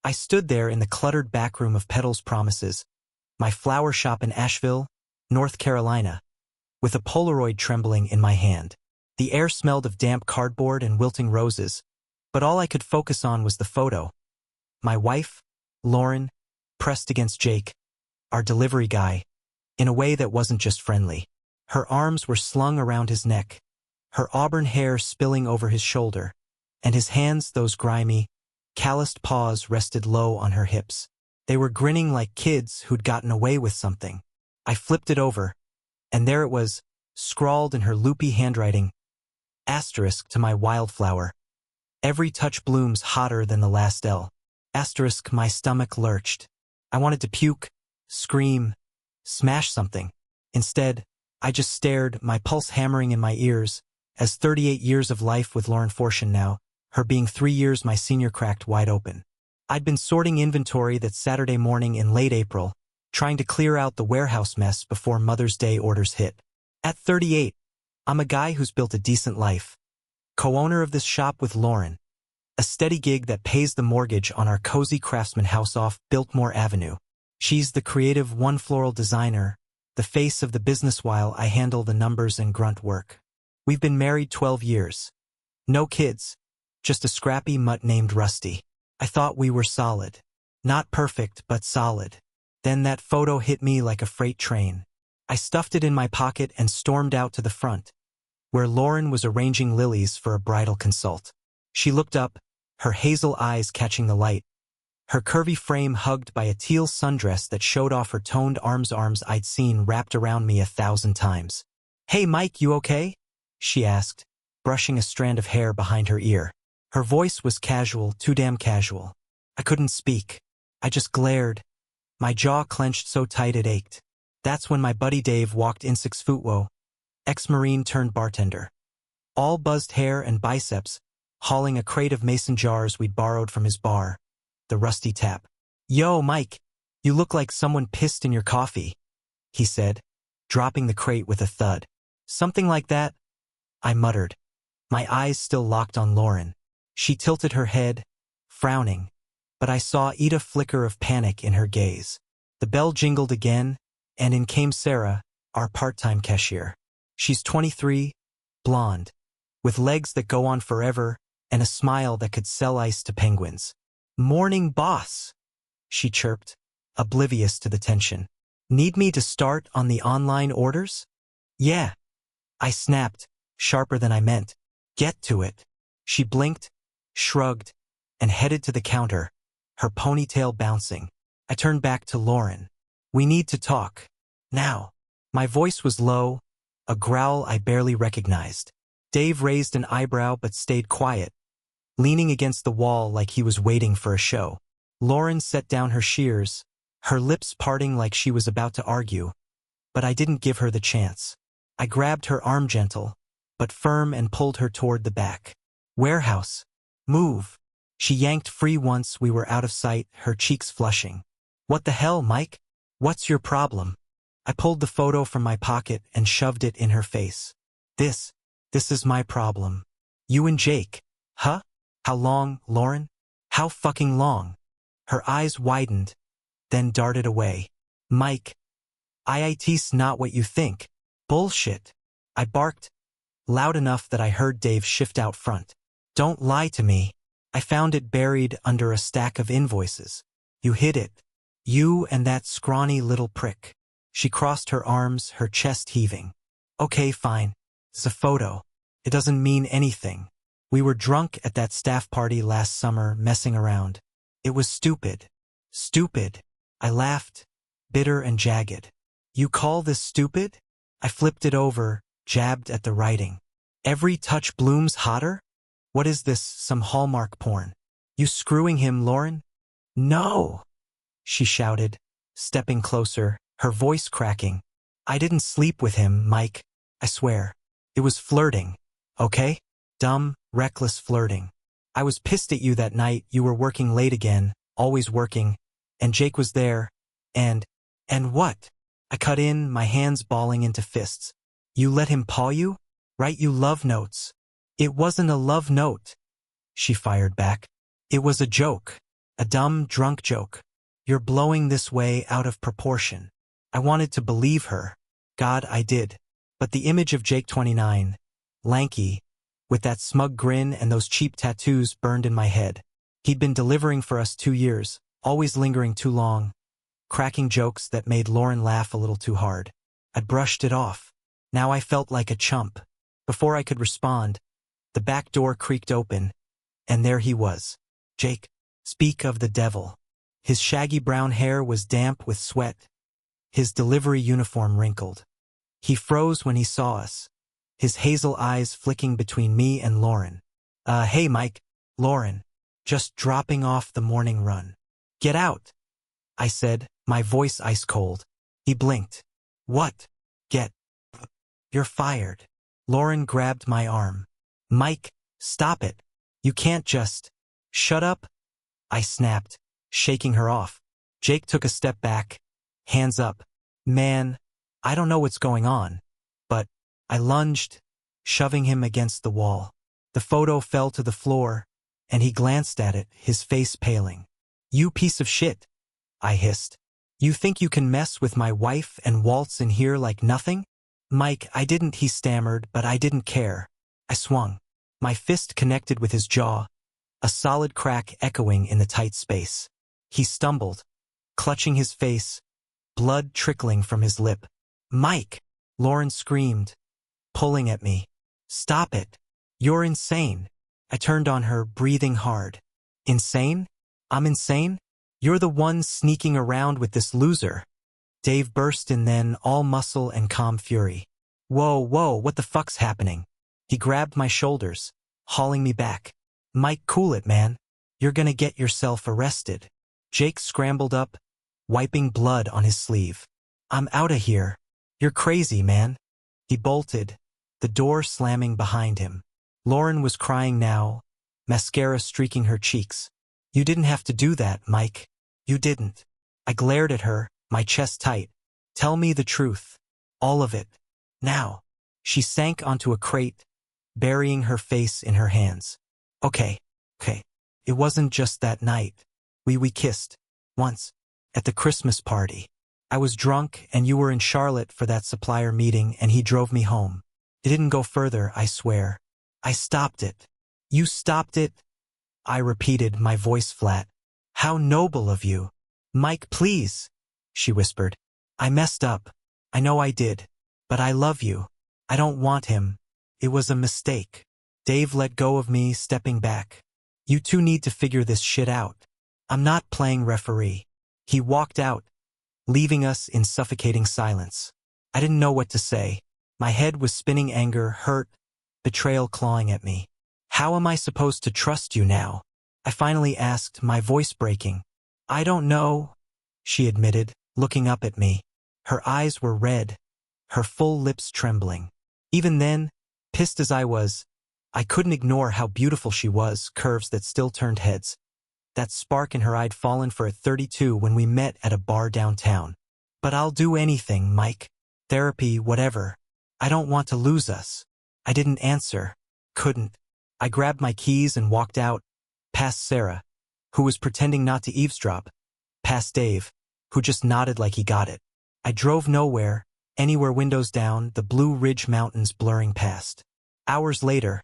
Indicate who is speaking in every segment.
Speaker 1: I stood there in the cluttered backroom of Petals Promises, my flower shop in Asheville, North Carolina, with a Polaroid trembling in my hand. The air smelled of damp cardboard and wilting roses, but all I could focus on was the photo. My wife, Lauren, pressed against Jake, our delivery guy, in a way that wasn't just friendly. Her arms were slung around his neck, her auburn hair spilling over his shoulder, and his hands, those grimy, calloused paws, rested low on her hips. They were grinning like kids who'd gotten away with something. I flipped it over, and there it was, scrawled in her loopy handwriting, asterisk to my wildflower. Every touch blooms hotter than the last L. Asterisk. My stomach lurched. I wanted to puke, scream, smash something. Instead, I just stared, my pulse hammering in my ears, as 38 years of life with Lauren Fortune now, her being 3 years my senior, cracked wide open. I'd been sorting inventory that Saturday morning in late April, trying to clear out the warehouse mess before Mother's Day orders hit. At 38, I'm a guy who's built a decent life. Co-owner of this shop with Lauren. A steady gig that pays the mortgage on our cozy craftsman house off Biltmore Avenue. She's the creative one-floral designer, the face of the business while I handle the numbers and grunt work. We've been married 12 years. No kids, just a scrappy mutt named Rusty. I thought we were solid. Not perfect, but solid. Then that photo hit me like a freight train. I stuffed it in my pocket and stormed out to the front, where Lauren was arranging lilies for a bridal consult. She looked up, her hazel eyes catching the light, her curvy frame hugged by a teal sundress that showed off her toned arms I'd seen wrapped around me 1,000 times. "Hey Mike, you okay?" she asked, brushing a strand of hair behind her ear. Her voice was casual, too damn casual. I couldn't speak. I just glared, my jaw clenched so tight it ached. That's when my buddy Dave walked in, 6'2", ex-Marine turned bartender. All buzzed hair and biceps, hauling a crate of mason jars we'd borrowed from his bar, the Rusty Tap. "Yo, Mike, you look like someone pissed in your coffee," he said, dropping the crate with a thud. "Something like that," I muttered, my eyes still locked on Lauren. She tilted her head, frowning, but I saw a flicker of panic in her gaze. The bell jingled again, and in came Sarah, our part-time cashier. She's 23, blonde, with legs that go on forever and a smile that could sell ice to penguins. "Morning, boss," she chirped, oblivious to the tension. "Need me to start on the online orders?" "Yeah," I snapped, sharper than I meant. "Get to it." She blinked, shrugged, and headed to the counter, her ponytail bouncing. I turned back to Lauren. "We need to talk. Now." My voice was low, a growl I barely recognized. Dave raised an eyebrow but stayed quiet, leaning against the wall like he was waiting for a show. Lauren set down her shears, her lips parting like she was about to argue, but I didn't give her the chance. I grabbed her arm, gentle but firm, and pulled her toward the back. "Warehouse. Move." She yanked free once we were out of sight, her cheeks flushing. "What the hell, Mike? What's your problem?" I pulled the photo from my pocket and shoved it in her face. This is my problem. You and Jake." "Huh? How long, Lauren? How fucking long?" Her eyes widened, then darted away. "Mike, it's not what you think." "Bullshit," I barked, loud enough that I heard Dave shift out front. "Don't lie to me. I found it buried under a stack of invoices. You hid it. You and that scrawny little prick." She crossed her arms, her chest heaving. "Okay, fine. It's a photo. It doesn't mean anything. We were drunk at that staff party last summer, messing around. It was stupid." "Stupid?" I laughed, bitter and jagged. "You call this stupid?" I flipped it over, jabbed at the writing. "Every touch blooms hotter? What is this, some Hallmark porn? You screwing him, Lauren?" "No!" she shouted, stepping closer, her voice cracking. "I didn't sleep with him, Mike. I swear. It was flirting, okay? Dumb, reckless flirting. I was pissed at you that night. You were working late again, always working, and Jake was there, and what?" I cut in, my hands balling into fists. "You let him paw you? Write you love notes?" "It wasn't a love note," she fired back. "It was a joke." A dumb, drunk joke. You're blowing this way out of proportion. I wanted to believe her. God, I did. But the image of Jake 29, lanky, with that smug grin and those cheap tattoos burned in my head. He'd been delivering for us 2 years, always lingering too long, cracking jokes that made Lauren laugh a little too hard. I'd brushed it off. Now I felt like a chump. Before I could respond, the back door creaked open, and there he was. Jake. Speak of the devil. His shaggy brown hair was damp with sweat. His delivery uniform wrinkled. He froze when he saw us, his hazel eyes flicking between me and Lauren. Hey Mike. Lauren. Just dropping off the morning run. Get out, I said, my voice ice cold. He blinked. What? Get. You're fired. Lauren grabbed my arm. Mike, stop it. You can't just. Shut up, I snapped, shaking her off. Jake took a step back, hands up. Man, I don't know what's going on. But I lunged, shoving him against the wall. The photo fell to the floor, and he glanced at it, his face paling. You piece of shit, I hissed. You think you can mess with my wife and waltz in here like nothing? Mike, I didn't, he stammered, but I didn't care. I swung. My fist connected with his jaw, a solid crack echoing in the tight space. He stumbled, clutching his face, blood trickling from his lip. Mike! Lauren screamed, pulling at me. Stop it. You're insane. I turned on her, breathing hard. Insane? I'm insane? You're the one sneaking around with this loser. Dave burst in then, all muscle and calm fury. Whoa, what the fuck's happening? He grabbed my shoulders, hauling me back. Mike, cool it, man. You're gonna get yourself arrested. Jake scrambled up, wiping blood on his sleeve. I'm outta here. You're crazy, man. He bolted, the door slamming behind him. Lauren was crying now, mascara streaking her cheeks. You didn't have to do that, Mike. You didn't. I glared at her, my chest tight. Tell me the truth. All of it. Now. She sank onto a crate, burying her face in her hands. Okay. It wasn't just that night. We kissed. Once. At the Christmas party. I was drunk and you were in Charlotte for that supplier meeting and he drove me home. It didn't go further, I swear. I stopped it. You stopped it? I repeated, my voice flat. How noble of you. Mike, please, she whispered. I messed up. I know I did. But I love you. I don't want him. It was a mistake. Dave let go of me, stepping back. You two need to figure this shit out. I'm not playing referee. He walked out, leaving us in suffocating silence. I didn't know what to say. My head was spinning, anger, hurt, betrayal clawing at me. How am I supposed to trust you now? I finally asked, my voice breaking. I don't know, she admitted, looking up at me. Her eyes were red, her full lips trembling. Even then, pissed as I was, I couldn't ignore how beautiful she was, curves that still turned heads. That spark in her eyed fallen for at 32 when we met at a bar downtown. But I'll do anything, Mike. Therapy, whatever. I don't want to lose us. I didn't answer. Couldn't. I grabbed my keys and walked out, past Sarah, who was pretending not to eavesdrop, past Dave, who just nodded like he got it. I drove nowhere, anywhere, windows down, the Blue Ridge Mountains blurring past. Hours later,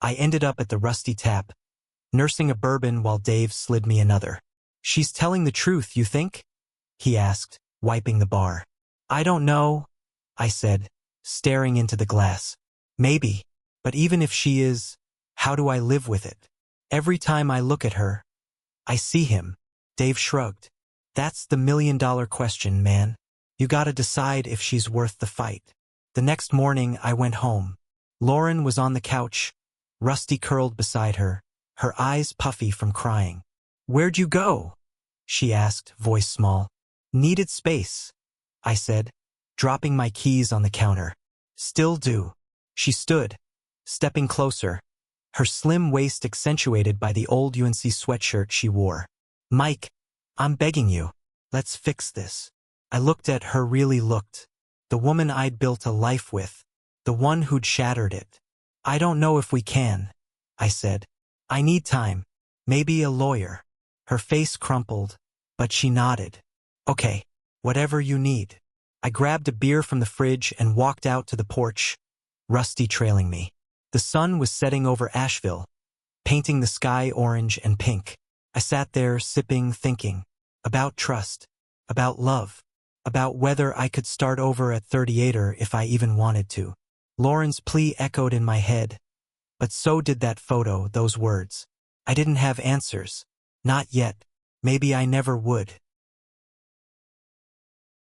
Speaker 1: I ended up at the Rusty Tap, nursing a bourbon while Dave slid me another. She's telling the truth, you think? He asked, wiping the bar. I don't know, I said, staring into the glass. Maybe, but even if she is, how do I live with it? Every time I look at her, I see him. Dave shrugged. That's the million-dollar question, man. You gotta decide if she's worth the fight. The next morning, I went home. Lauren was on the couch, Rusty curled beside her, her eyes puffy from crying. Where'd you go? She asked, voice small. Needed space, I said, dropping my keys on the counter. Still do. She stood, stepping closer, her slim waist accentuated by the old UNC sweatshirt she wore. Mike, I'm begging you. Let's fix this. I looked at her, really looked. The woman I'd built a life with. The one who'd shattered it. I don't know if we can, I said. I need time. Maybe a lawyer. Her face crumpled, but she nodded. Okay, whatever you need. I grabbed a beer from the fridge and walked out to the porch, Rusty trailing me. The sun was setting over Asheville, painting the sky orange and pink. I sat there sipping, thinking about trust, about love, about whether I could start over at 38er if I even wanted to. Lauren's plea echoed in my head, but so did that photo, those words. I didn't have answers. Not yet. Maybe I never would.